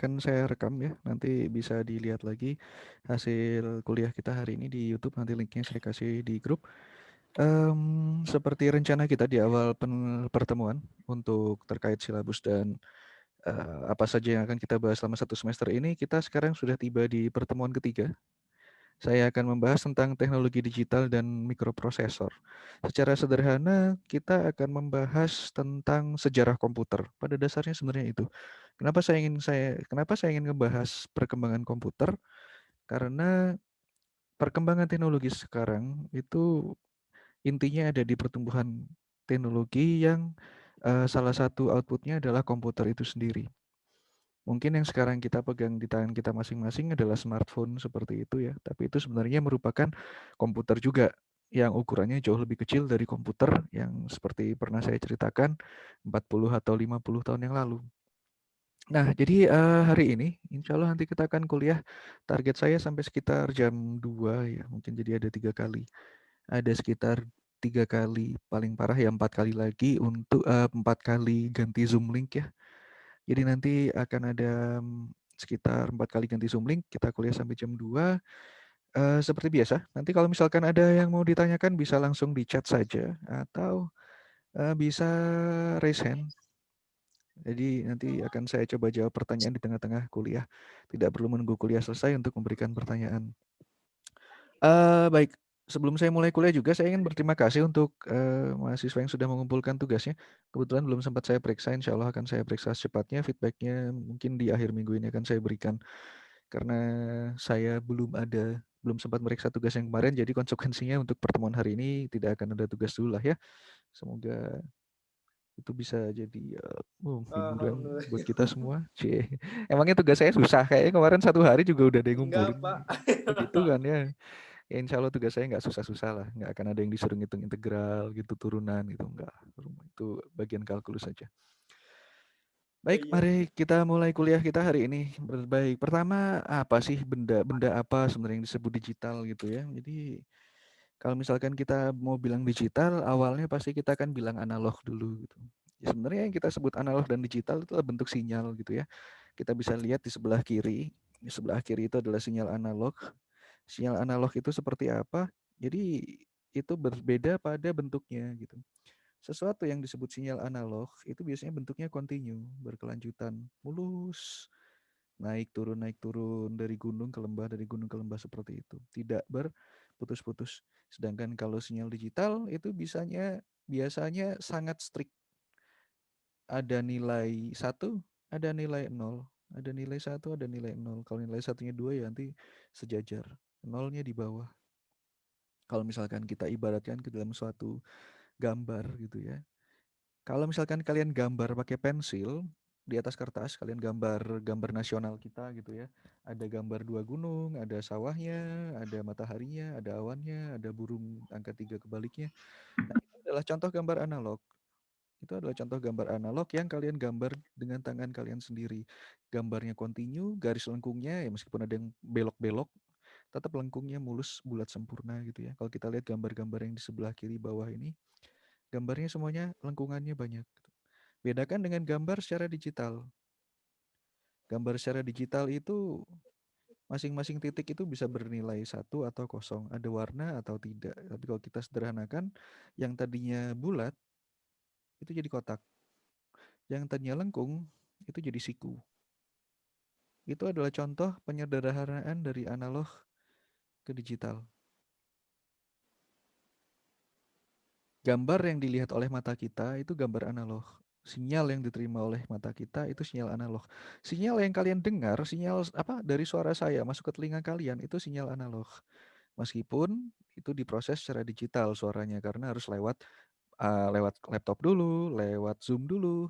akan saya rekam ya, nanti bisa dilihat lagi hasil kuliah kita hari ini di YouTube, nanti linknya saya kasih di grup. Seperti rencana kita di awal pertemuan untuk terkait silabus dan apa saja yang akan kita bahas selama satu semester ini, kita sekarang sudah tiba di pertemuan ketiga. Saya akan membahas tentang teknologi digital dan mikroprosesor. Secara sederhana, kita akan membahas tentang sejarah komputer. Pada dasarnya sebenarnya itu. Kenapa saya ingin ngebahas perkembangan komputer? Karena perkembangan teknologi sekarang itu intinya ada di pertumbuhan teknologi yang salah satu outputnya adalah komputer itu sendiri. Mungkin yang sekarang kita pegang di tangan kita masing-masing adalah smartphone seperti itu ya, tapi itu sebenarnya merupakan komputer juga yang ukurannya jauh lebih kecil dari komputer yang seperti pernah saya ceritakan 40 atau 50 tahun yang lalu. Nah, jadi hari ini insya Allah nanti kita akan kuliah, target saya sampai sekitar jam 2 ya, mungkin jadi ada 3 kali. Ada sekitar 3 kali, paling parah ya 4 kali lagi untuk 4 kali ganti Zoom link ya. Jadi nanti akan ada sekitar 4 kali ganti Zoom link, kita kuliah sampai jam 2. Seperti biasa, nanti kalau misalkan ada yang mau ditanyakan bisa langsung di chat saja atau bisa raise hand. Jadi nanti akan saya coba jawab pertanyaan di tengah-tengah kuliah. Tidak perlu menunggu kuliah selesai untuk memberikan pertanyaan. Baik, sebelum saya mulai kuliah juga saya ingin berterima kasih untuk mahasiswa yang sudah mengumpulkan tugasnya. Kebetulan belum sempat saya periksa, insya Allah akan saya periksa secepatnya. Feedbacknya mungkin di akhir minggu ini akan saya berikan. Karena saya belum sempat meriksa tugas yang kemarin, jadi konsekuensinya untuk pertemuan hari ini tidak akan ada tugas dulu lah ya. Semoga itu bisa jadi hiburan Alhamdulillah. buat kita semua. Cie. Emangnya tugas saya susah? Kayaknya kemarin 1 hari juga udah ada yang Enggak, ngumpulin. Pak. Oh gitu kan ya. Ya insya Allah tugas saya nggak susah-susah lah. Nggak akan ada yang disuruh ngitung integral gitu, turunan gitu. Nggak. Itu bagian kalkulus saja. Oh Baik, iya. mari kita mulai kuliah kita hari ini. Baik, pertama apa sih benda apa sebenarnya yang disebut digital gitu ya. Jadi kalau misalkan kita mau bilang digital, awalnya pasti kita akan bilang analog dulu gitu. Ya, sebenarnya yang kita sebut analog dan digital itu adalah bentuk sinyal gitu ya. Kita bisa lihat di sebelah kiri. Di sebelah kiri itu adalah sinyal analog. Sinyal analog itu seperti apa? Jadi itu berbeda pada bentuknya gitu. Sesuatu yang disebut sinyal analog itu biasanya bentuknya kontinu, berkelanjutan, mulus, naik turun dari gunung ke lembah, dari gunung ke lembah seperti itu. Tidak berputus-putus. Sedangkan kalau sinyal digital itu biasanya sangat strict. Ada nilai satu, ada nilai 0, ada nilai satu, ada nilai 0. Kalau nilai satunya 2 ya nanti sejajar. Nolnya di bawah. Kalau misalkan kita ibaratkan ke dalam suatu gambar gitu ya. Kalau misalkan kalian gambar pakai pensil di atas kertas, kalian gambar gambar nasional kita gitu ya. Ada gambar 2 gunung, ada sawahnya, ada mataharinya, ada awannya, ada burung angka 3 kebaliknya. Nah, itu adalah contoh gambar analog. Itu adalah contoh gambar analog yang kalian gambar dengan tangan kalian sendiri. Gambarnya kontinu, garis lengkungnya ya meskipun ada yang belok-belok, tetap lengkungnya mulus, bulat sempurna gitu ya. Kalau kita lihat gambar-gambar yang di sebelah kiri bawah ini, gambarnya semuanya lengkungannya banyak. Bedakan dengan gambar secara digital. Gambar secara digital itu masing-masing titik itu bisa bernilai satu atau kosong, ada warna atau tidak. Tapi kalau kita sederhanakan, yang tadinya bulat itu jadi kotak, yang tadinya lengkung itu jadi siku. Itu adalah contoh penyederhanaan dari analog ke digital. Gambar yang dilihat oleh mata kita itu gambar analog. Sinyal yang diterima oleh mata kita itu sinyal analog. Sinyal yang kalian dengar, sinyal apa dari suara saya masuk ke telinga kalian itu sinyal analog. Meskipun itu diproses secara digital suaranya karena harus lewat laptop dulu, lewat Zoom dulu,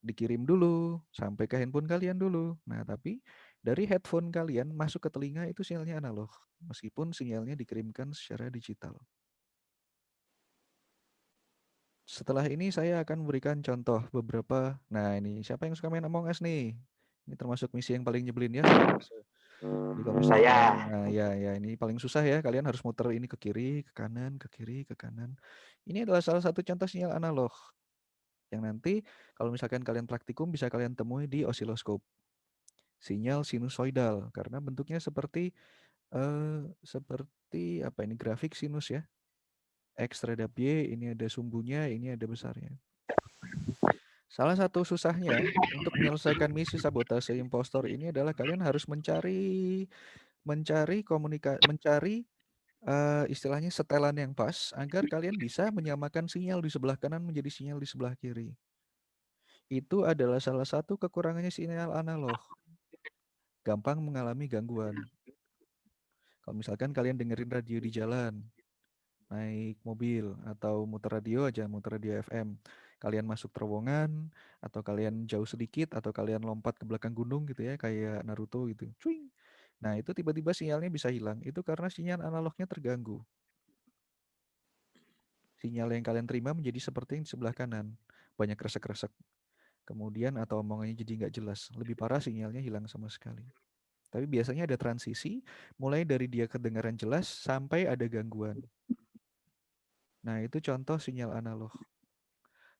dikirim dulu sampai ke handphone kalian dulu. Nah, tapi dari headphone kalian masuk ke telinga itu sinyalnya analog, meskipun sinyalnya dikirimkan secara digital. Setelah ini saya akan memberikan contoh beberapa. Nah, ini siapa yang suka main Among Us nih? Ini termasuk misi yang paling nyebelin ya. Jadi kalau misalkan, Saya. nah ya ini paling susah ya. Kalian harus muter ini ke kiri, ke kanan, ke kiri, ke kanan. Ini adalah salah satu contoh sinyal analog yang nanti kalau misalkan kalian praktikum bisa kalian temui di osiloskop. sinyal sinusoidal karena bentuknya seperti apa ini grafik sinus ya. X terhadap Y, ini ada sumbunya, ini ada besarnya. Salah satu susahnya untuk menyelesaikan misi sabotase impostor ini adalah kalian harus mencari istilahnya setelan yang pas agar kalian bisa menyamakan sinyal di sebelah kanan menjadi sinyal di sebelah kiri. Itu adalah salah satu kekurangannya sinyal analog. Gampang mengalami gangguan. Kalau misalkan kalian dengerin radio di jalan, naik mobil atau muter radio FM. Kalian masuk terowongan atau kalian jauh sedikit atau kalian lompat ke belakang gunung gitu ya kayak Naruto gitu. Cuing. Nah, itu tiba-tiba sinyalnya bisa hilang. Itu karena sinyal analognya terganggu. Sinyal yang kalian terima menjadi seperti yang di sebelah kanan. Banyak resek-resek. Kemudian atau omongannya jadi nggak jelas. Lebih parah sinyalnya hilang sama sekali. Tapi biasanya ada transisi mulai dari dia kedengaran jelas sampai ada gangguan. Nah, itu contoh sinyal analog.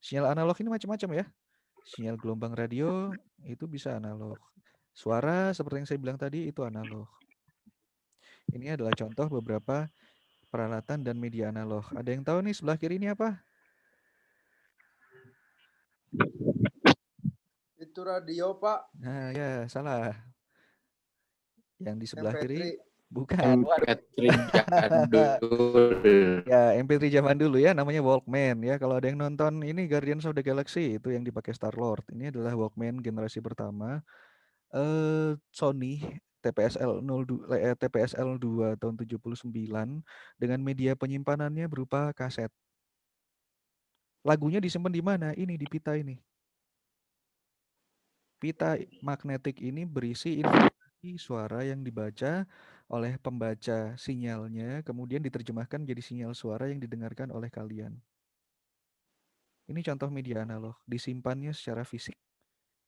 Sinyal analog ini macam-macam ya. Sinyal gelombang radio itu bisa analog. Suara seperti yang saya bilang tadi itu analog. Ini adalah contoh beberapa peralatan dan media analog. Ada yang tahu nih sebelah kiri ini apa? Itu radio, Pak. Nah, ya salah. Yang di sebelah kiri MP3. bukan. Waduh. MP3 jadul. Ya, MP3 zaman dulu ya, namanya Walkman ya. Kalau ada yang nonton ini Guardians of the Galaxy itu yang dipakai Star-Lord. Ini adalah Walkman generasi pertama. Sony TPSL 2 tahun 79 dengan media penyimpanannya berupa kaset. Lagunya disimpan di mana? Ini di pita ini. Pita magnetik ini berisi informasi suara yang dibaca oleh pembaca sinyalnya, kemudian diterjemahkan menjadi sinyal suara yang didengarkan oleh kalian. Ini contoh media analog, disimpannya secara fisik.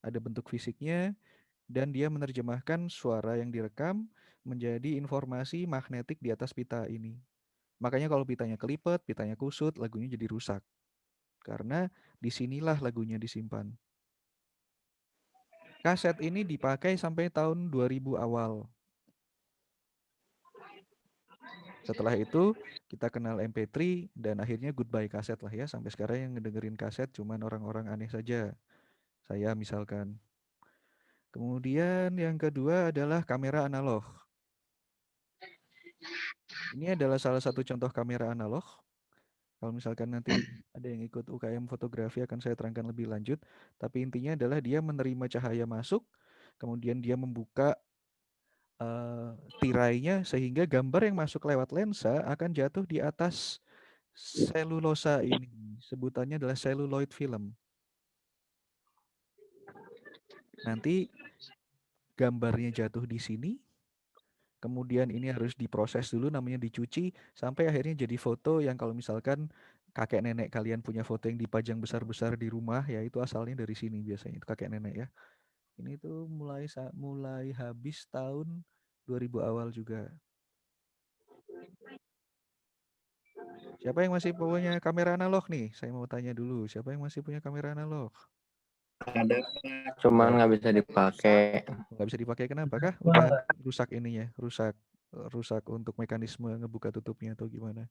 Ada bentuk fisiknya, dan dia menerjemahkan suara yang direkam menjadi informasi magnetik di atas pita ini. Makanya kalau pitanya kelipet, pitanya kusut, lagunya jadi rusak. Karena disinilah lagunya disimpan. Kaset ini dipakai sampai tahun 2000 awal. Setelah itu kita kenal MP3 dan akhirnya goodbye kaset lah ya. Sampai sekarang yang ngedengerin kaset cuman orang-orang aneh saja. Saya misalkan. Kemudian yang kedua adalah kamera analog. Ini adalah salah satu contoh kamera analog. Kalau misalkan nanti ada yang ikut UKM fotografi akan saya terangkan lebih lanjut. Tapi intinya adalah dia menerima cahaya masuk, kemudian dia membuka tirainya sehingga gambar yang masuk lewat lensa akan jatuh di atas selulosa ini. Sebutannya adalah celluloid film. Nanti gambarnya jatuh di sini, kemudian ini harus diproses dulu namanya dicuci sampai akhirnya jadi foto yang kalau misalkan kakek nenek kalian punya foto yang dipajang besar-besar di rumah ya itu asalnya dari sini biasanya itu kakek nenek ya. Ini tuh mulai habis tahun 2000 awal juga. Siapa yang masih punya kamera analog nih? Saya mau tanya dulu, siapa yang masih punya kamera analog? Ada, cuman nggak bisa dipakai. Nggak bisa dipakai kenapa kah? Udah rusak ininya, rusak untuk mekanisme ngebuka tutupnya atau gimana?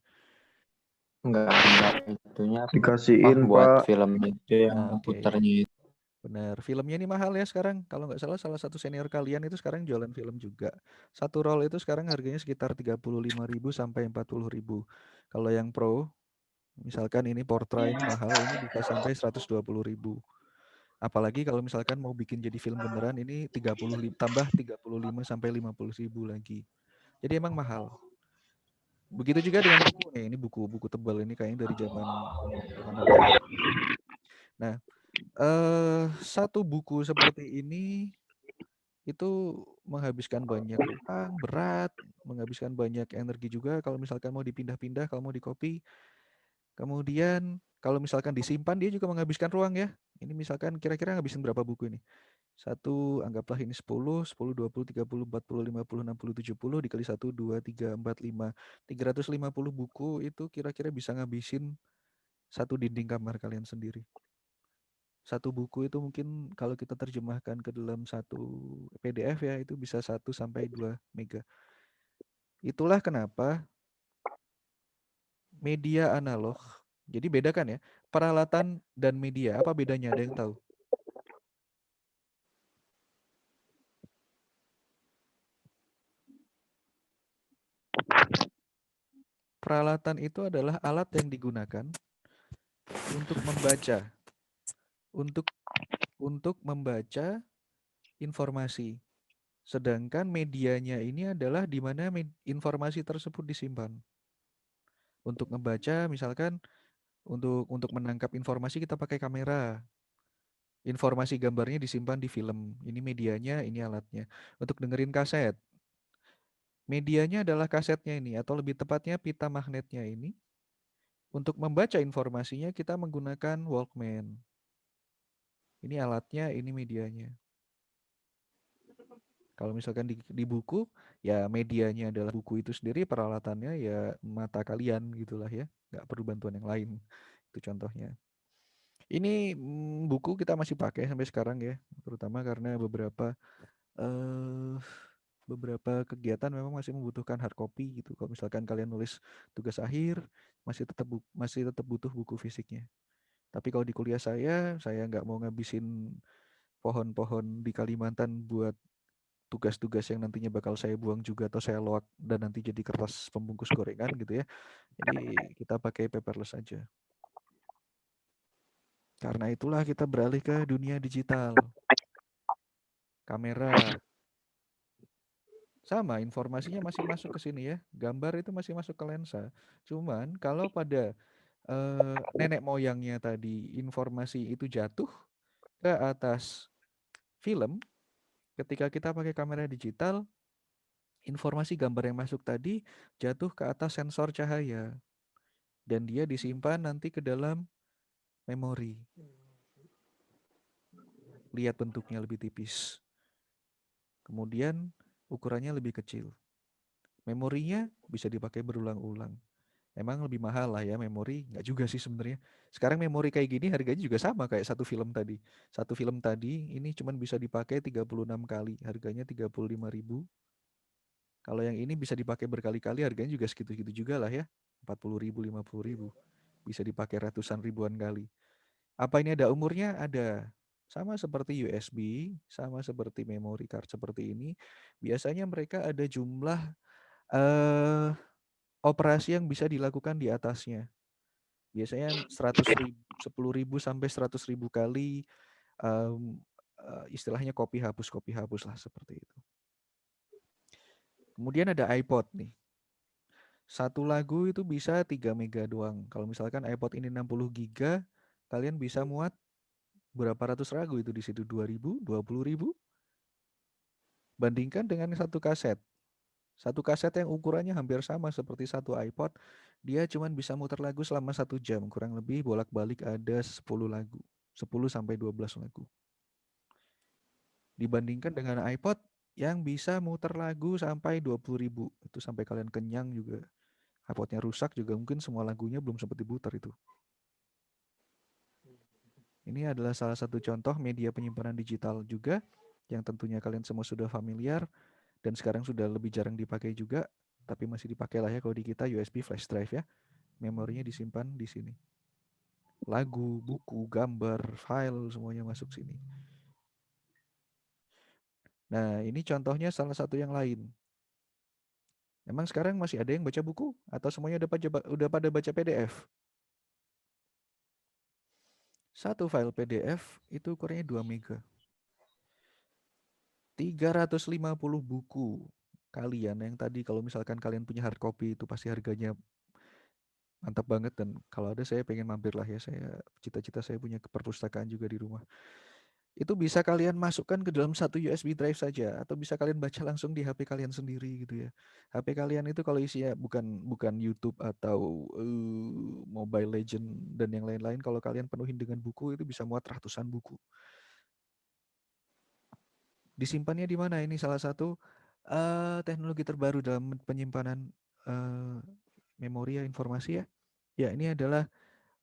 Nggak itunya Dikasihin, buat Pak. filmnya itu yang Oke. putarnya itu. Benar, filmnya ini mahal ya sekarang. Kalau nggak salah satu senior kalian itu sekarang jualan film juga. Satu roll itu sekarang harganya sekitar 35.000 sampai 40.000. Kalau yang pro, misalkan ini Portra ini mahal, ini bisa sampai 120.000. Apalagi kalau misalkan mau bikin jadi film beneran ini 35 sampai 50.000 lagi. Jadi emang mahal. Begitu juga dengan buku nih, ini buku tebal ini kayaknya dari zaman dulu. Nah, satu buku seperti ini itu menghabiskan banyak uang, berat, menghabiskan banyak energi juga kalau misalkan mau dipindah-pindah, kalau mau di-copy. Kemudian kalau misalkan disimpan dia juga menghabiskan ruang ya. Ini misalkan kira-kira ngabisin berapa buku ini? Satu, anggaplah ini 10, 10, 20, 30, 40, 50, 60, 70 dikali 1, 2, 3, 4, 5. 350 buku itu kira-kira bisa ngabisin satu dinding kamar kalian sendiri. Satu buku itu mungkin kalau kita terjemahkan ke dalam satu PDF ya, itu bisa 1 sampai 2 mega. Itulah kenapa media analog, jadi bedakan ya, peralatan dan media, apa bedanya? Ada yang tahu? Peralatan itu adalah alat yang digunakan untuk membaca, untuk membaca informasi. Sedangkan medianya ini adalah di mana informasi tersebut disimpan. Untuk membaca misalkan untuk menangkap informasi kita pakai kamera. Informasi gambarnya disimpan di film. Ini medianya, ini alatnya. Untuk dengerin kaset. Medianya adalah kasetnya ini atau lebih tepatnya pita magnetnya ini. Untuk membaca informasinya kita menggunakan Walkman. Ini alatnya, ini medianya. Kalau misalkan di buku, ya medianya adalah buku itu sendiri, peralatannya ya mata kalian gitulah ya. Nggak perlu bantuan yang lain. Itu contohnya. Ini buku kita masih pakai sampai sekarang ya, terutama karena beberapa kegiatan memang masih membutuhkan hard copy gitu. Kalau misalkan kalian nulis tugas akhir, masih tetap butuh buku fisiknya. Tapi kalau di kuliah saya nggak mau ngabisin pohon-pohon di Kalimantan buat tugas-tugas yang nantinya bakal saya buang juga atau saya loak dan nanti jadi kertas pembungkus gorengan gitu ya. Jadi kita pakai paperless aja. Karena itulah kita beralih ke dunia digital. Kamera sama, informasinya masih masuk ke sini ya. Gambar itu masih masuk ke lensa. Cuman kalau pada nenek moyangnya tadi informasi itu jatuh ke atas film, ketika kita pakai kamera digital, informasi gambar yang masuk tadi jatuh ke atas sensor cahaya dan dia disimpan nanti ke dalam memori. Lihat bentuknya lebih tipis. Kemudian ukurannya lebih kecil. Memorinya bisa dipakai berulang-ulang. Emang lebih mahal lah ya memori, nggak juga sih sebenarnya. Sekarang memori kayak gini harganya juga sama kayak satu film tadi. Satu film tadi ini cuman bisa dipakai 36 kali, harganya 35.000. Kalau yang ini bisa dipakai berkali-kali, harganya juga segitu-gitu juga lah ya. 40.000, 50.000. Bisa dipakai ratusan ribuan kali. Apa ini ada umurnya? Ada. Sama seperti USB, sama seperti memory card seperti ini. Biasanya mereka ada jumlah eh, operasi yang bisa dilakukan di atasnya. Biasanya 100.000, 10.000 sampai 100.000 kali istilahnya copy hapus lah seperti itu. Kemudian ada iPod nih. Satu lagu itu bisa 3 mega doang. Kalau misalkan iPod ini 60 giga, kalian bisa muat berapa ratus lagu itu di situ, 2.000, 20.000. Bandingkan dengan satu kaset. Satu kaset yang ukurannya hampir sama seperti satu iPod, dia cuma bisa muter lagu selama 1 jam. Kurang lebih bolak-balik ada 10 lagu. 10 sampai 12 lagu. Dibandingkan dengan iPod yang bisa muter lagu sampai 20.000. Itu sampai kalian kenyang juga. iPodnya rusak juga mungkin semua lagunya belum sempat diputar itu. Ini adalah salah satu contoh media penyimpanan digital juga yang tentunya kalian semua sudah familiar dan sekarang sudah lebih jarang dipakai juga, tapi masih dipakai lah ya kalau di kita USB flash drive ya. Memorinya disimpan di sini. Lagu, buku, gambar, file semuanya masuk sini. Nah, ini contohnya salah satu yang lain. Emang sekarang masih ada yang baca buku atau semuanya udah pada baca PDF? Satu file PDF itu ukurannya 2 mega. 350 buku kalian yang tadi kalau misalkan kalian punya hard copy itu pasti harganya mantap banget dan kalau ada saya pengen mampir lah ya, saya cita-cita saya punya perpustakaan juga di rumah. Itu bisa kalian masukkan ke dalam satu USB drive saja atau bisa kalian baca langsung di HP kalian sendiri gitu ya. HP kalian itu kalau isinya bukan bukan YouTube atau Mobile Legend dan yang lain-lain, kalau kalian penuhin dengan buku itu bisa muat ratusan buku. Disimpannya di mana? Ini salah satu teknologi terbaru dalam penyimpanan memori ya, informasi ya. Ya, ini adalah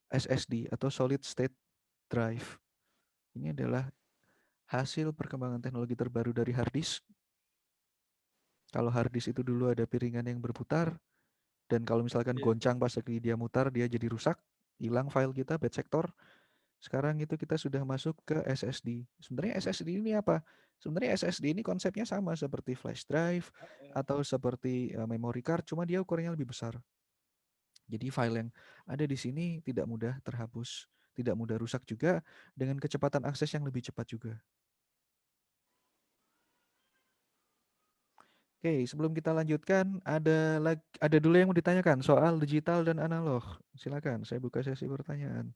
SSD atau Solid State Drive. Ini adalah hasil perkembangan teknologi terbaru dari hard disk. Kalau hard disk itu dulu ada piringan yang berputar, dan kalau misalkan goncang pas lagi dia mutar, dia jadi rusak, hilang file kita, bad sector. Sekarang itu kita sudah masuk ke SSD. Sebenarnya SSD ini apa? Sebenarnya SSD ini konsepnya sama seperti flash drive atau seperti memory card, cuma dia ukurannya lebih besar. Jadi file yang ada di sini tidak mudah terhapus, tidak mudah rusak juga, dengan kecepatan akses yang lebih cepat juga. Oke, sebelum kita lanjutkan, ada dulu yang mau ditanyakan soal digital dan analog. Silakan, saya buka sesi pertanyaan.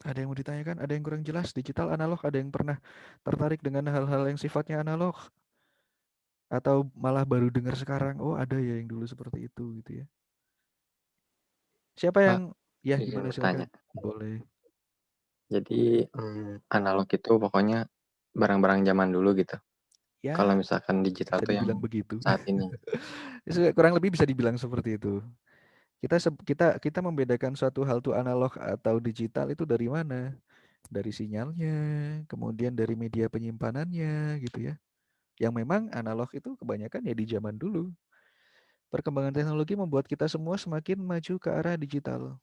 Ada yang mau ditanyakan? Ada yang kurang jelas? Digital, analog, ada yang pernah tertarik dengan hal-hal yang sifatnya analog? Atau malah baru dengar sekarang, oh ada ya yang dulu seperti itu gitu ya. Siapa Pak, yang, ya izin gimana bertanya. silakan. Boleh. Jadi analog itu pokoknya barang-barang zaman dulu gitu. Kalau Ya, misalkan digital bisa tuh yang dibilang begitu. saat ini. Kurang lebih bisa dibilang seperti itu. Kita membedakan suatu hal itu analog atau digital itu dari mana? Dari sinyalnya, kemudian dari media penyimpanannya gitu ya. Yang memang analog itu kebanyakan ya di zaman dulu. Perkembangan teknologi membuat kita semua semakin maju ke arah digital.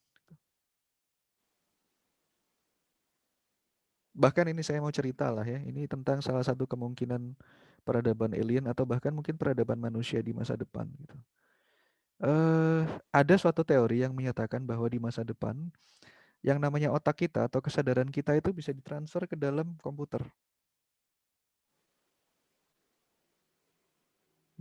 Bahkan ini saya mau cerita lah ya, ini tentang salah satu kemungkinan peradaban alien atau bahkan mungkin peradaban manusia di masa depan gitu. Ada suatu teori yang menyatakan bahwa di masa depan yang namanya otak kita atau kesadaran kita itu bisa ditransfer ke dalam komputer.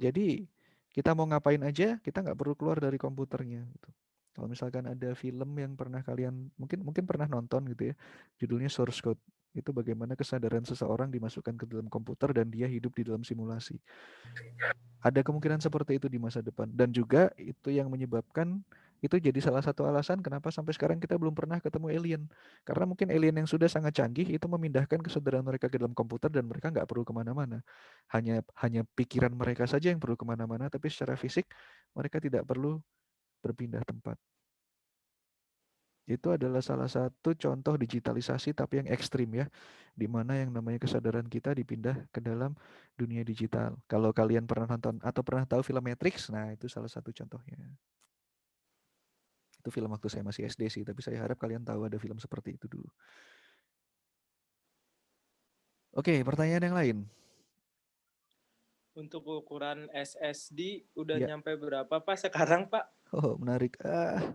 Jadi kita mau ngapain aja, kita nggak perlu keluar dari komputernya gitu. Kalau misalkan ada film yang pernah kalian mungkin pernah nonton gitu ya, judulnya Source Code. Itu bagaimana kesadaran seseorang dimasukkan ke dalam komputer dan dia hidup di dalam simulasi. Ada kemungkinan seperti itu di masa depan, dan juga itu yang menyebabkan itu jadi salah satu alasan kenapa sampai sekarang kita belum pernah ketemu alien. Karena mungkin alien yang sudah sangat canggih itu memindahkan kesadaran mereka ke dalam komputer dan mereka nggak perlu kemana-mana. Hanya pikiran mereka saja yang perlu kemana-mana, tapi secara fisik mereka tidak perlu berpindah tempat. Itu adalah salah satu contoh digitalisasi tapi yang ekstrim ya, di mana yang namanya kesadaran kita dipindah ke dalam dunia digital. Kalau kalian pernah nonton atau pernah tahu film Matrix, nah itu salah satu contohnya. Itu film waktu saya masih SD sih, tapi saya harap kalian tahu ada film seperti itu dulu. Oke, pertanyaan yang lain. Untuk ukuran SSD udah Ya. nyampe berapa Pak sekarang Pak? Oh, menarik.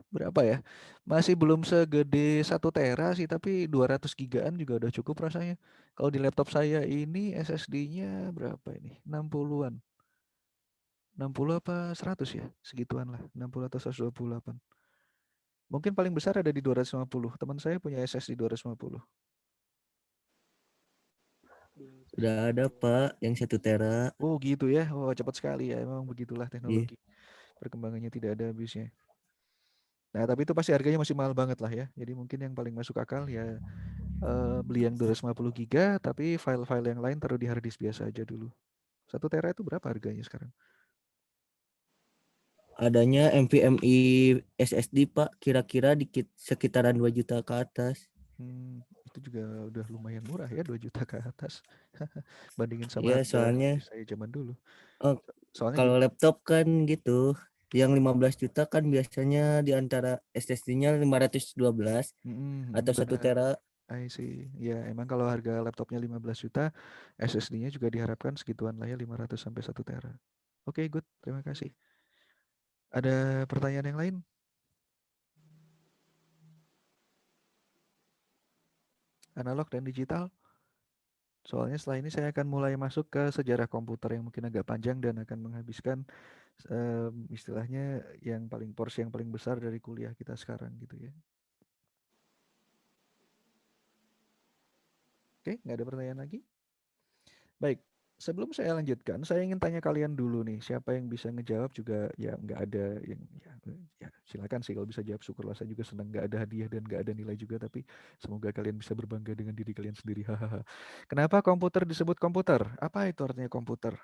Berapa ya? Masih belum segede 1 tera sih, tapi 200 gigaan juga udah cukup rasanya. Kalau di laptop saya ini SSD-nya berapa ini? 60-an. 60 apa 100 ya? Segituan lah. 60 atau 128. Mungkin paling besar ada di 250. Teman saya punya SSD 250. Udah ada Pak yang 1 tera. Oh gitu ya. Oh cepat sekali ya. Memang begitulah Iya. teknologi. Perkembangannya tidak ada habisnya. Nah tapi itu pasti harganya masih mahal banget lah ya. Jadi mungkin yang paling masuk akal ya beli yang 250 giga, tapi file-file yang lain taruh di hard disk biasa aja dulu. 1 tera itu berapa harganya sekarang? Adanya NVMe SSD Pak, kira-kira sekitaran 2 juta ke atas. Itu juga udah lumayan murah ya, 2 juta ke atas. Bandingin sama Ya harga hard soalnya disk saya zaman dulu. Soalnya kalau gimana? laptop kan gitu, yang 15 juta kan biasanya di antara SSD-nya 512 atau 1 Benar. tera. I see. Ya, emang kalau harga laptopnya 15 juta, SSD-nya juga diharapkan segituan lah ya, 500 sampai 1 tera. Oke, good. Terima kasih. Ada pertanyaan yang lain? Analog dan digital? Soalnya setelah ini saya akan mulai masuk ke sejarah komputer yang mungkin agak panjang dan akan menghabiskan istilahnya yang paling porsi yang paling besar dari kuliah kita sekarang gitu ya. Oke, nggak ada pertanyaan lagi? Baik, sebelum saya lanjutkan, saya ingin tanya kalian dulu nih, siapa yang bisa ngejawab juga ya nggak ada yang ya silakan sih kalau bisa jawab, syukurlah, saya juga senang nggak ada hadiah dan nggak ada nilai juga, tapi semoga kalian bisa berbangga dengan diri kalian sendiri. Hahaha. Kenapa komputer disebut komputer? Apa itu artinya komputer?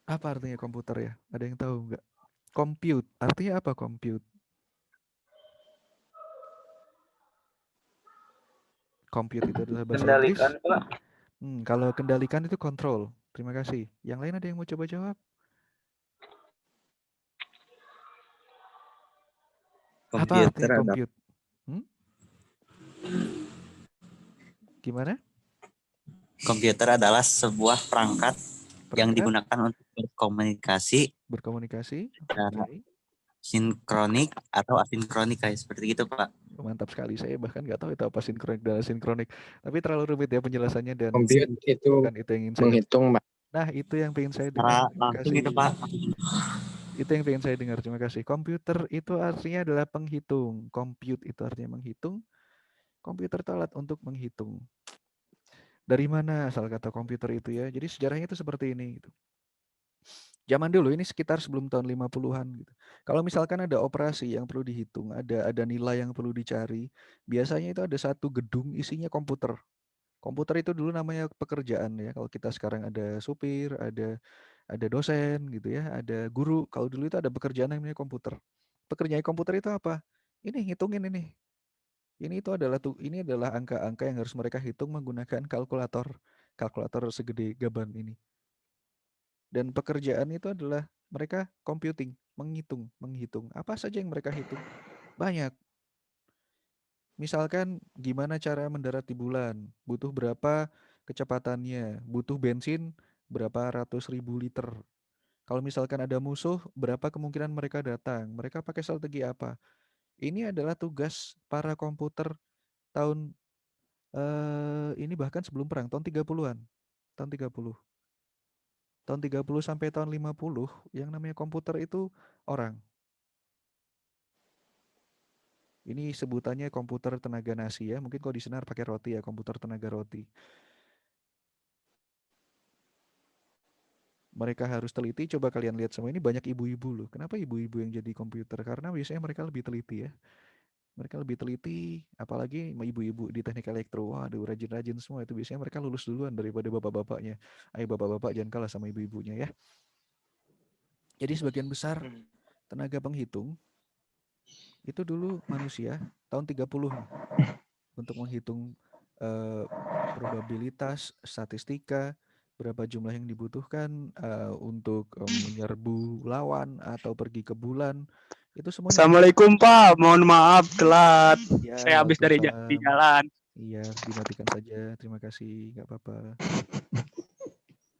Apa artinya komputer ya? Ada yang tahu nggak? Compute, artinya apa compute? Compute itu adalah bahasa Inggris. Kendalikan, Pak. Kalau kendalikan itu control. Terima kasih. Yang lain ada yang mau coba jawab? Apa Komputer artinya adalah compute? Gimana? komputer adalah sebuah perangkat yang digunakan untuk berkomunikasi secara Oke. sinkronik atau asinkronik kayak seperti itu, Pak. Mantap sekali. Saya bahkan nggak tahu itu apa sinkronik dan asinkronik. Tapi terlalu rumit ya penjelasannya dan Compute itu bukan itu yang ingin saya menghitung, Mbak. Nah, itu yang pengen saya Secara dengar. Terima langsung kasih. itu, Pak. Itu yang pengen saya dengar. Terima kasih. Komputer itu artinya adalah penghitung. Compute itu artinya menghitung. Komputer itu alat untuk menghitung. Dari mana asal kata komputer itu ya? Jadi sejarahnya itu seperti ini gitu. Zaman dulu ini sekitar sebelum tahun 50-an gitu. Kalau misalkan ada operasi yang perlu dihitung, ada nilai yang perlu dicari, biasanya itu ada satu gedung isinya komputer. Komputer itu dulu namanya pekerjaan ya. Kalau kita sekarang ada supir, ada dosen gitu ya, ada guru. Kalau dulu itu ada pekerjaan yang namanya komputer. Pekerjaan komputer itu apa? Ini ngitungin ini. Ini adalah angka-angka yang harus mereka hitung menggunakan kalkulator segede gaban ini. Dan pekerjaan itu adalah mereka computing, menghitung. Apa saja yang mereka hitung? Banyak. Misalkan gimana cara mendarat di bulan, butuh berapa kecepatannya, butuh bensin berapa ratus ribu liter. Kalau misalkan ada musuh, berapa kemungkinan mereka datang, mereka pakai strategi apa. Ini adalah tugas para komputer tahun ini bahkan sebelum perang, tahun 30-an. Tahun 30. Tahun 30 sampai tahun 50, yang namanya komputer itu orang. Ini sebutannya komputer tenaga nasi ya. Mungkin kalau di Senar pakai roti ya, komputer tenaga roti. Mereka harus teliti, coba kalian lihat semua ini banyak ibu-ibu loh. Kenapa ibu-ibu yang jadi komputer? Karena biasanya mereka lebih teliti ya. Mereka lebih teliti, apalagi ibu-ibu di teknik elektro. Waduh, rajin-rajin semua itu biasanya mereka lulus duluan daripada bapak-bapaknya. Ayo bapak-bapak jangan kalah sama ibu-ibunya ya. Jadi sebagian besar tenaga penghitung itu dulu manusia tahun 30 nih untuk menghitung probabilitas, statistika, berapa jumlah yang dibutuhkan untuk menyerbu lawan atau pergi ke bulan. Itu semuanya. Assalamualaikum Pak, mohon maaf telat. Ya, Saya habis dari jalan. Iya, dimatikan saja. Terima kasih, nggak apa-apa.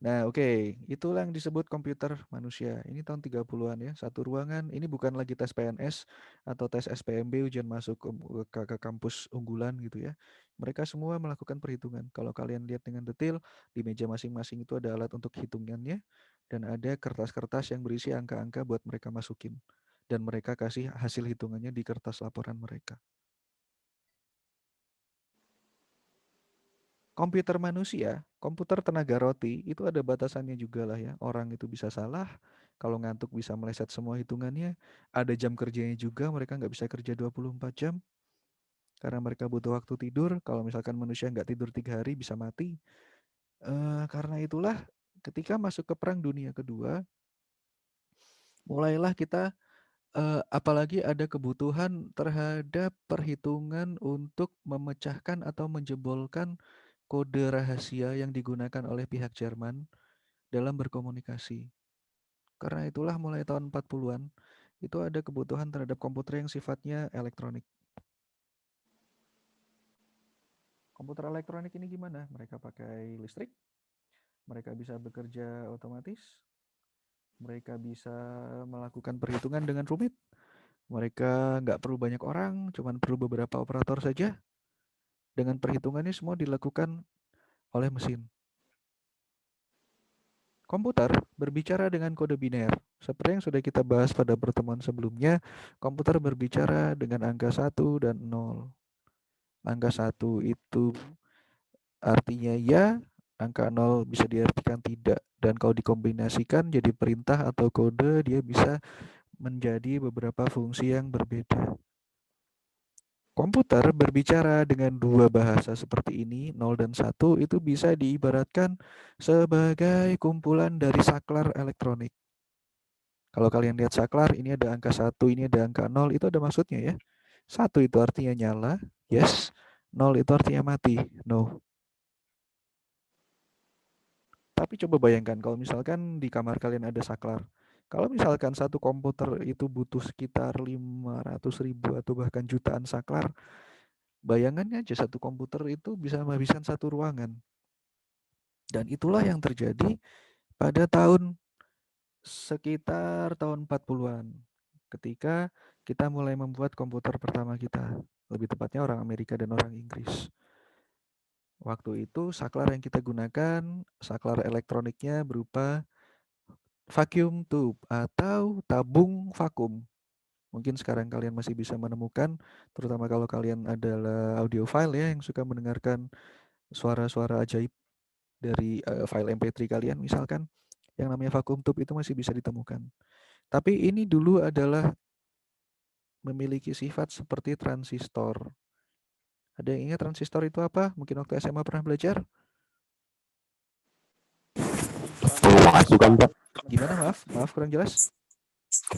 Nah, oke. Itulah yang disebut komputer manusia. Ini tahun 30-an ya. Satu ruangan. Ini bukan lagi tes PNS atau tes SPMB, ujian masuk ke kampus unggulan gitu ya. Mereka semua melakukan perhitungan. Kalau kalian lihat dengan detail, di meja masing-masing itu ada alat untuk hitungannya. Dan ada kertas-kertas yang berisi angka-angka buat mereka masukin. Dan mereka kasih hasil hitungannya di kertas laporan mereka. Komputer manusia, komputer tenaga roti, itu ada batasannya juga lah ya. Orang itu bisa salah, kalau ngantuk bisa meleset semua hitungannya. Ada jam kerjanya juga, mereka nggak bisa kerja 24 jam. Karena mereka butuh waktu tidur, kalau misalkan manusia nggak tidur 3 hari bisa mati. Karena itulah ketika masuk ke Perang Dunia Kedua, mulailah kita apalagi ada kebutuhan terhadap perhitungan untuk memecahkan atau menjebolkan kode rahasia yang digunakan oleh pihak Jerman dalam berkomunikasi. Karena itulah mulai tahun 40-an itu ada kebutuhan terhadap komputer yang sifatnya elektronik. Komputer elektronik ini gimana? Mereka pakai listrik, mereka bisa bekerja otomatis, mereka bisa melakukan perhitungan dengan rumit, mereka nggak perlu banyak orang, cuman perlu beberapa operator saja. Dengan perhitungannya semua dilakukan oleh mesin. Komputer berbicara dengan kode biner. Seperti yang sudah kita bahas pada pertemuan sebelumnya, komputer berbicara dengan angka 1 dan 0. Angka 1 itu artinya ya, angka 0 bisa diartikan tidak. Dan kalau dikombinasikan jadi perintah atau kode, dia bisa menjadi beberapa fungsi yang berbeda. komputer berbicara dengan dua bahasa seperti ini, 0 dan 1, itu bisa diibaratkan sebagai kumpulan dari saklar elektronik. Kalau kalian lihat saklar, ini ada angka 1, ini ada angka 0, itu ada maksudnya ya. 1 itu artinya nyala, yes. 0 itu artinya mati, no. Tapi coba bayangkan kalau misalkan di kamar kalian ada saklar. Kalau misalkan satu komputer itu butuh sekitar 500.000 atau bahkan jutaan saklar, bayangannya aja satu komputer itu bisa menghabiskan satu ruangan. Dan itulah yang terjadi pada sekitar tahun 40-an. Ketika kita mulai membuat komputer pertama kita. Lebih tepatnya orang Amerika dan orang Inggris. Waktu itu saklar yang kita gunakan, saklar elektroniknya berupa vacuum tube atau tabung vakum. Mungkin sekarang kalian masih bisa menemukan, terutama kalau kalian adalah audiophile ya, yang suka mendengarkan suara-suara ajaib dari file MP3 kalian misalkan, yang namanya vacuum tube itu masih bisa ditemukan. Tapi ini dulu adalah memiliki sifat seperti transistor. Ada yang ingat transistor itu apa? Mungkin waktu SMA pernah belajar? Penguat bukan, Pak? Gimana, maaf kurang jelas?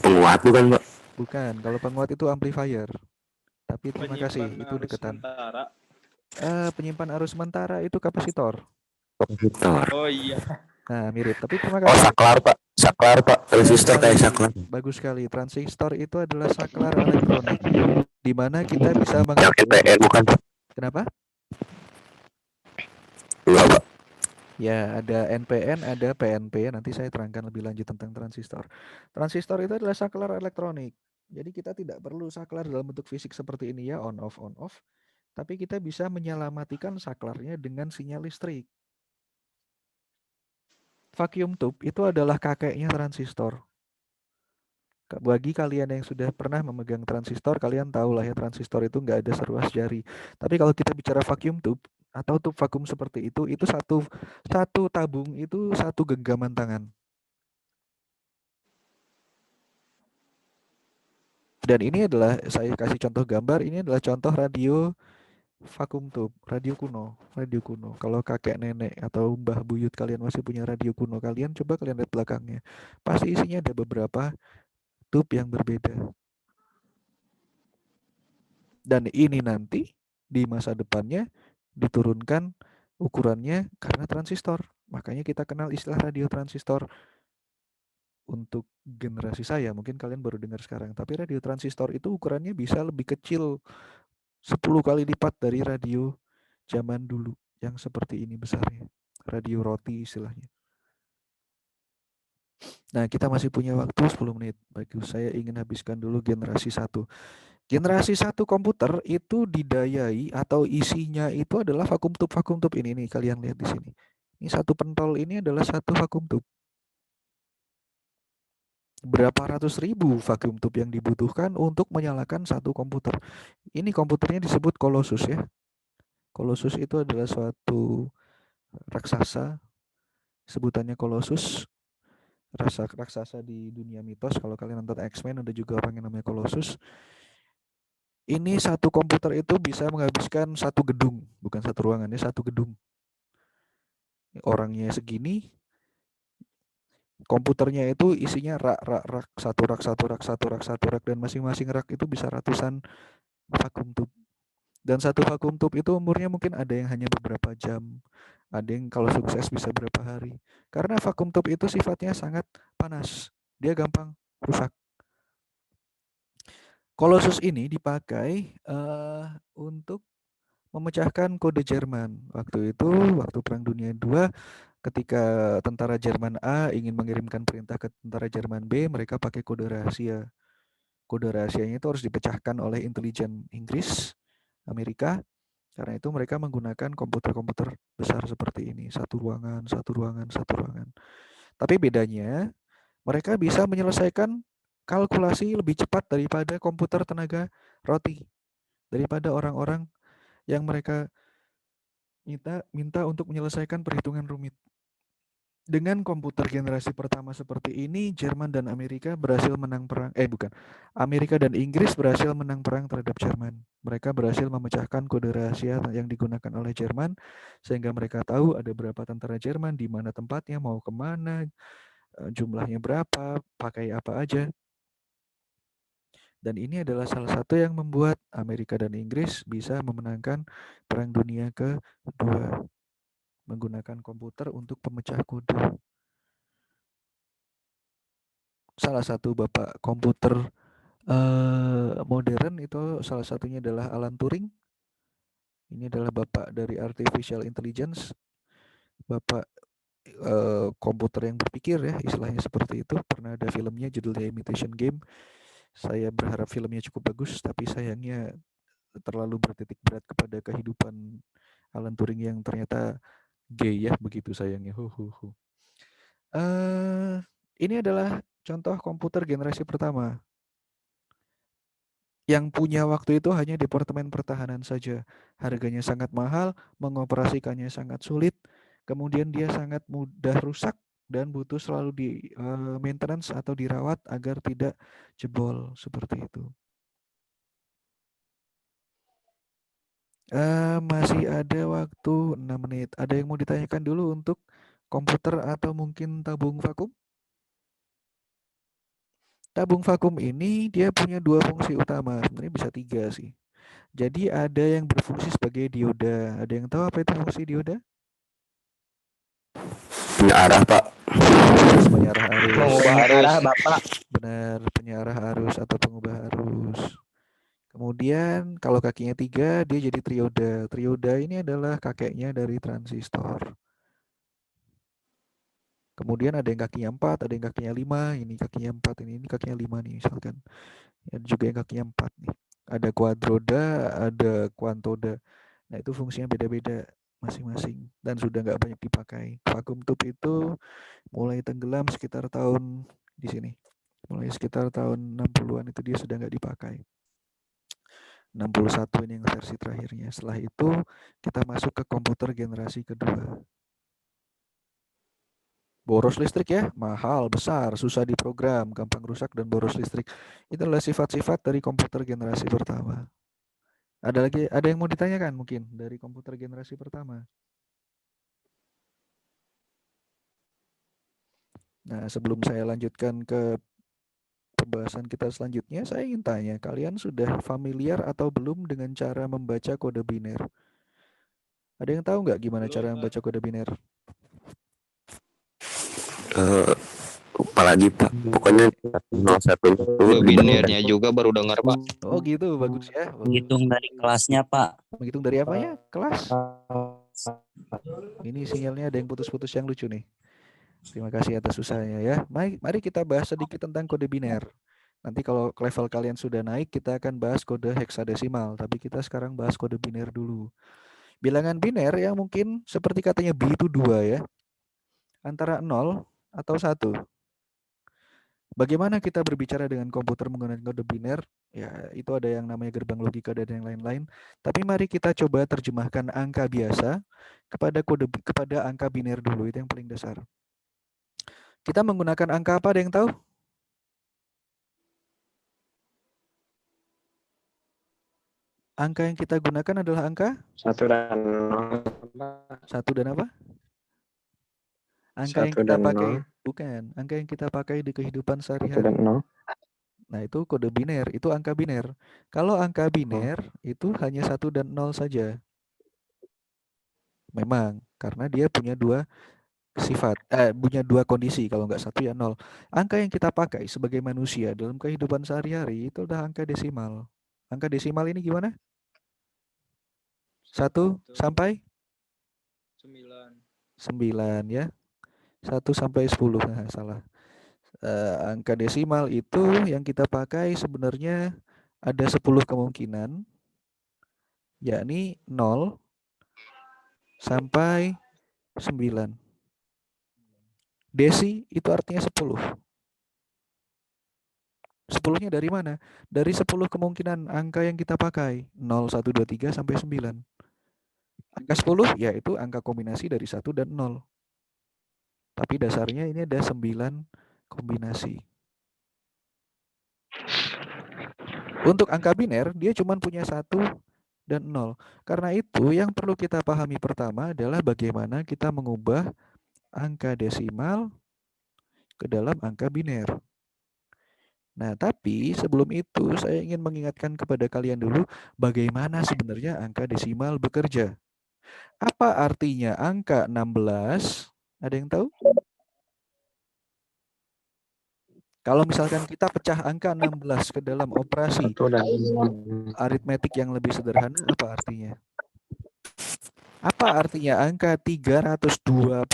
Penguat bukan, Pak? Bukan, kalau penguat itu amplifier. Tapi terima kasih, Penyimpan itu arus deketan. sementara. Penyimpan arus sementara itu kapasitor. Komputer. Oh iya. Nah, mirip. Tapi terima Oh, kasih. saklar, Pak. Saklar, Pak. Resistor kayak saklar. Bagus sekali. Transistor itu adalah saklar elektronik, di mana kita bisa Yang NPN bukan, Pak? Kenapa? Enggak, Pak. Ya, ada NPN, ada PNP. Nanti saya terangkan lebih lanjut tentang transistor. Transistor itu adalah saklar elektronik. Jadi kita tidak perlu saklar dalam bentuk fisik seperti ini ya, on off. Tapi kita bisa menyalamatikan saklarnya dengan sinyal listrik. Vacuum tube itu adalah kakeknya transistor. Bagi kalian yang sudah pernah memegang transistor, kalian tahu lah ya, transistor itu nggak ada seruas jari. Tapi kalau kita bicara vacuum tube atau tube vakum seperti itu satu tabung itu satu genggaman tangan. Dan ini adalah, saya kasih contoh gambar, ini adalah contoh radio vakum tube, radio kuno. Kalau kakek nenek atau mbah buyut kalian masih punya radio kuno kalian, coba kalian lihat belakangnya. Pasti isinya ada beberapa tube yang berbeda. Dan ini nanti di masa depannya diturunkan ukurannya karena transistor. Makanya kita kenal istilah radio transistor. Untuk generasi saya, mungkin kalian baru dengar sekarang. Tapi radio transistor itu ukurannya bisa lebih kecil 10 kali lipat dari radio zaman dulu. Yang seperti ini besarnya. Radio roti istilahnya. Nah, kita masih punya waktu 10 menit. Bagus, saya ingin habiskan dulu generasi 1. Generasi 1 komputer itu didayai atau isinya itu adalah vakum tube ini nih, kalian lihat di sini. Ini satu pentol ini adalah satu vakum tube. Berapa ratus ribu vakum tube yang dibutuhkan untuk menyalakan satu komputer. Ini komputernya disebut Colossus ya. Colossus itu adalah suatu raksasa, sebutannya Colossus. Raksasa di dunia mitos. Kalau kalian nonton X-Men ada juga orang yang namanya Colossus. Ini satu komputer itu bisa menghabiskan satu gedung, bukan satu ruangan, ya satu gedung. Orangnya segini, komputernya itu isinya rak, satu rak, dan masing-masing rak itu bisa ratusan vakum tube. Dan satu vakum tube itu umurnya mungkin ada yang hanya beberapa jam, ada yang kalau sukses bisa berapa hari. Karena vakum tube itu sifatnya sangat panas, dia gampang rusak. Colossus ini dipakai untuk memecahkan kode Jerman. Waktu itu, waktu Perang Dunia II, ketika tentara Jerman A ingin mengirimkan perintah ke tentara Jerman B, mereka pakai kode rahasia. Kode rahasianya itu harus dipecahkan oleh intelijen Inggris, Amerika. Karena itu mereka menggunakan komputer-komputer besar seperti ini. Satu ruangan. Tapi bedanya, mereka bisa menyelesaikan kalkulasi lebih cepat daripada komputer tenaga roti. Daripada orang-orang yang mereka minta untuk menyelesaikan perhitungan rumit. Dengan komputer generasi pertama seperti ini, Jerman dan Amerika berhasil menang perang. Amerika dan Inggris berhasil menang perang terhadap Jerman. Mereka berhasil memecahkan kode rahasia yang digunakan oleh Jerman, sehingga mereka tahu ada berapa tentara Jerman, di mana tempatnya, mau kemana, jumlahnya berapa, pakai apa aja. Dan ini adalah salah satu yang membuat Amerika dan Inggris bisa memenangkan Perang Dunia Kedua, menggunakan komputer untuk pemecah kode. Salah satu bapak komputer modern itu salah satunya adalah Alan Turing. Ini adalah bapak dari artificial intelligence, bapak komputer yang berpikir ya, istilahnya seperti itu. Pernah ada filmnya judulnya Imitation Game. Saya berharap filmnya cukup bagus, tapi sayangnya terlalu bertitik berat kepada kehidupan Alan Turing yang ternyata gay ya, begitu sayangnya. Ini adalah contoh komputer generasi pertama. Yang punya waktu itu hanya Departemen Pertahanan saja. Harganya sangat mahal, mengoperasikannya sangat sulit, kemudian dia sangat mudah rusak dan butuh selalu di maintenance atau dirawat agar tidak jebol seperti itu. Masih ada waktu 6 menit. Ada yang mau ditanyakan dulu untuk komputer atau mungkin tabung vakum? Tabung vakum ini dia punya 2 fungsi utama, sebenarnya bisa 3 sih. Jadi ada yang berfungsi sebagai dioda. Ada yang tahu apa itu fungsi dioda? Pengarah, Pak. Pengarah arus. Pengubah arah, Bapak. Benar, pengarah arus atau pengubah arus. Kemudian kalau kakinya 3, dia jadi trioda. Trioda ini adalah kakeknya dari transistor. Kemudian ada yang kakinya 4, ada yang kakinya 5, ini kakinya 4, ini kakinya 5 nih misalkan. Ada juga yang kakinya 4 nih. Ada quadroda, ada quantoda. Nah itu fungsinya beda-beda masing-masing dan sudah nggak banyak dipakai. Vacuum tube itu mulai tenggelam sekitar tahun di sini. Mulai sekitar tahun 60-an itu dia sudah nggak dipakai. 61 ini yang versi terakhirnya. Setelah itu kita masuk ke komputer generasi kedua. Boros listrik ya, mahal, besar, susah diprogram, gampang rusak dan boros listrik. Itulah sifat-sifat dari komputer generasi pertama. Ada yang mau ditanyakan mungkin dari komputer generasi pertama? Nah, sebelum saya lanjutkan ke pembahasan kita selanjutnya, saya ingin tanya, kalian sudah familiar atau belum dengan cara membaca kode biner? Ada yang tahu nggak gimana cara membaca kode biner? Apalagi Pak, pokoknya 01 Kode binernya juga baru dengar Pak. Oh gitu, bagus ya. Menghitung dari kelasnya, Pak. Menghitung dari apanya? Kelas? Ini sinyalnya ada yang putus-putus yang lucu nih. Terima kasih atas usahanya ya. Mari kita bahas sedikit tentang kode biner. Nanti kalau level kalian sudah naik, kita akan bahas kode heksadesimal. Tapi kita sekarang bahas kode biner dulu. Bilangan biner yang mungkin seperti katanya B itu 2 ya. Antara 0 atau 1. Bagaimana kita berbicara dengan komputer menggunakan kode biner? Ya, itu ada yang namanya gerbang logika dan yang lain-lain. Tapi mari kita coba terjemahkan angka biasa kepada angka biner dulu, itu yang paling dasar. Kita menggunakan angka apa, ada yang tahu? Angka yang kita gunakan adalah angka? 1 dan 0. 1 dan apa? Angka yang 1 kita dan pakai, 0. bukan. Angka yang kita pakai di kehidupan 1 sehari-hari. dan 0. Nah, itu kode biner, itu angka biner. Kalau angka biner itu hanya 1 dan 0 saja. Memang, karena dia punya 2 sifat, punya 2 kondisi, kalau nggak 1 ya 0. Angka yang kita pakai sebagai manusia dalam kehidupan sehari-hari itu adalah angka desimal. Angka desimal ini gimana? 1 sampai 9 ya. 1 sampai 10, nah, salah. Angka desimal itu yang kita pakai sebenarnya ada 10 kemungkinan, yakni 0 sampai 9. Desi itu artinya 10. 10-nya dari mana? Dari 10 kemungkinan angka yang kita pakai. 0, 1, 2, 3 sampai 9. Angka 10 yaitu angka kombinasi dari 1 dan 0. Tapi dasarnya ini ada 9 kombinasi. Untuk angka biner, dia cuma punya 1 dan 0. Karena itu, yang perlu kita pahami pertama adalah bagaimana kita mengubah angka desimal ke dalam angka biner. Nah, tapi sebelum itu saya ingin mengingatkan kepada kalian dulu bagaimana sebenarnya angka desimal bekerja. Apa artinya angka 16? Ada yang tahu? Kalau misalkan kita pecah angka 16 ke dalam operasi aritmetik yang lebih sederhana, apa artinya? Apa artinya angka 325?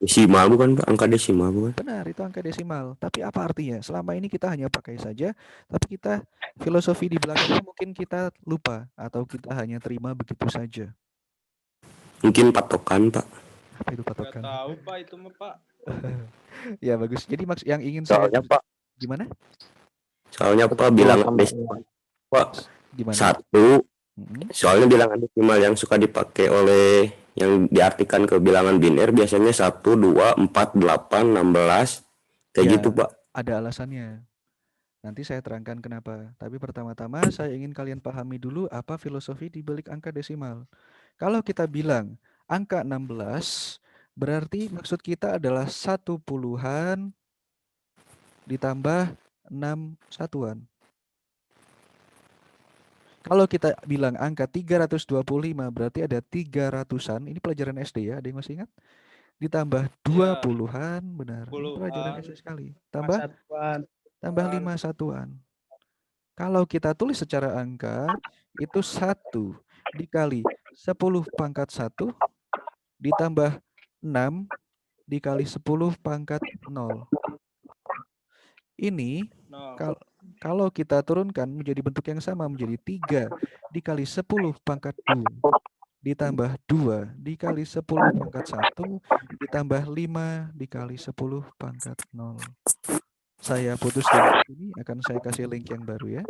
Desimal bukan Pak? Angka desimal bukan? Benar, itu angka desimal. Tapi apa artinya? Selama ini kita hanya pakai saja, tapi kita filosofi di belakangnya mungkin kita lupa atau kita hanya terima begitu saja. Mungkin patokan Pak. Apa itu patokan? Nggak tahu Pak, itu mah Pak. Ya bagus. Jadi yang ingin saya Soalnya Pak. Gimana? Soalnya Pak bilangan desimal Pak. Gimana? 1. Soalnya bilangan desimal yang suka dipakai oleh yang diartikan ke bilangan biner biasanya 1, 2, 4, 8, 16 kayak Ya, gitu Pak. Ada alasannya. Nanti saya terangkan kenapa. Tapi pertama-tama saya ingin kalian pahami dulu apa filosofi di balik angka desimal. Kalau kita bilang angka 16, berarti maksud kita adalah 1 puluhan ditambah 6 satuan. Kalau kita bilang angka 325 berarti ada 300-an. Ini pelajaran SD ya, ada yang masih ingat? Ditambah 20-an, benar. Ini pelajaran SD sekali. Tambah 5 satuan. Kalau kita tulis secara angka, itu 1 dikali 10 pangkat 1 ditambah 6 dikali 10 pangkat 0. Ini kalau kita turunkan menjadi bentuk yang sama, menjadi 3 dikali 10 pangkat 2 ditambah 2 dikali 10 pangkat 1 ditambah 5 dikali 10 pangkat 0. Saya putus di sini, akan saya kasih link yang baru ya.